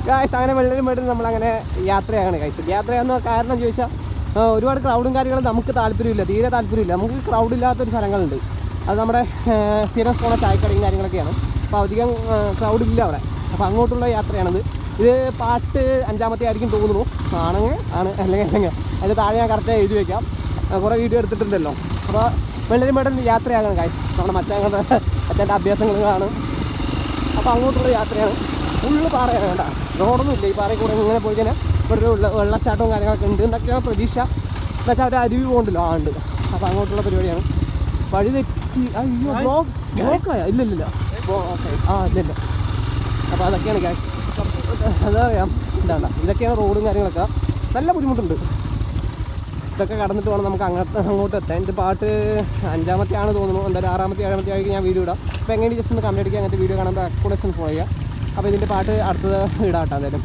Guys അങ്ങനെ വെള്ളരിമേട്ടിൽ നമ്മളങ്ങനെ യാത്രയാണ് കഴിച്ചത്. യാത്രയാകുന്ന കാരണം ചോദിച്ചാൽ ഒരുപാട് ക്രൗഡും കാര്യങ്ങളും നമുക്ക് താല്പര്യമില്ല, തീരെ താല്പര്യമില്ല. നമുക്ക് ക്രൗഡില്ലാത്തൊരു സ്ഥലങ്ങളുണ്ട്, അത് നമ്മുടെ സ്ഥിരം പോണ ചായക്കടയും കാര്യങ്ങളൊക്കെയാണ്. അപ്പോൾ അധികം ക്രൗഡില്ല അവിടെ. അപ്പോൾ അങ്ങോട്ടുള്ള യാത്രയാണിത്. ഇത് പാട്ട് 5ാമത്തെ ആയിരിക്കും തോന്നുന്നു. ആണെങ്കിൽ അല്ലെങ്കിൽ അതിൻ്റെ താഴെ ഞാൻ കറക്റ്റായി എഴുതി വയ്ക്കാം. കുറേ വീഡിയോ എടുത്തിട്ടുണ്ടല്ലോ. അപ്പോൾ വെള്ളരിമേട്ടിൽ യാത്രയാകണം ഗായ്സ്. നമ്മുടെ അച്ഛൻ്റെ അഭ്യാസങ്ങളാണ്. അപ്പോൾ അങ്ങോട്ടുള്ള യാത്രയാണ്. ഫുള്ള് പാറയാണ്, വേണ്ട റോഡൊന്നും ഇല്ല. ഈ പാറയിൽ കൂടെ ഇങ്ങനെ പോയി കഴിഞ്ഞാൽ ഇവിടെ ഒരു വെള്ളച്ചാട്ടവും കാര്യങ്ങളൊക്കെ ഉണ്ട് എന്നൊക്കെയാണ് പ്രതീക്ഷ. എന്നുവെച്ചാൽ അവർ അരുവി പോകണ്ടല്ലോ, ഉണ്ട്. അപ്പോൾ അങ്ങോട്ടുള്ള പരിപാടിയാണ്. വഴി തെറ്റി അയ്യോ ബ്ലോക്കായ ഇല്ലില്ല. ഓക്കെ ഇല്ലില്ല. അപ്പോൾ അതൊക്കെയാണ് ഗായ്സ്. എന്താ പറയുക, എന്താണ്ട ഇതൊക്കെയാണ് റോഡും കാര്യങ്ങളൊക്കെ. നല്ല ബുദ്ധിമുട്ടുണ്ട്. ഇതൊക്കെ കടന്നിട്ട് വേണം നമുക്ക് അങ്ങോട്ട് എത്താൻ. ഇത് പാട്ട് 5ാമത്തെ ആണ് തോന്നുന്നു. എന്തായാലും 6ാമത്തെ 7ാമത്തെ ആയിരിക്കും ഞാൻ വീഡിയോ ഇടാം. അപ്പോൾ എങ്ങനെ ജസ്റ്റ് ഒന്ന് കമൻറ്റ് അടിക്കുക, അങ്ങനത്തെ വീഡിയോ കാണുമ്പോൾ അക്കോമഡേഷൻ ഫോളോ ചെയ്യുക. അപ്പോൾ ഇതിൻ്റെ പാട്ട് അടുത്തത് ഇടാം കേട്ടോ എന്തായാലും.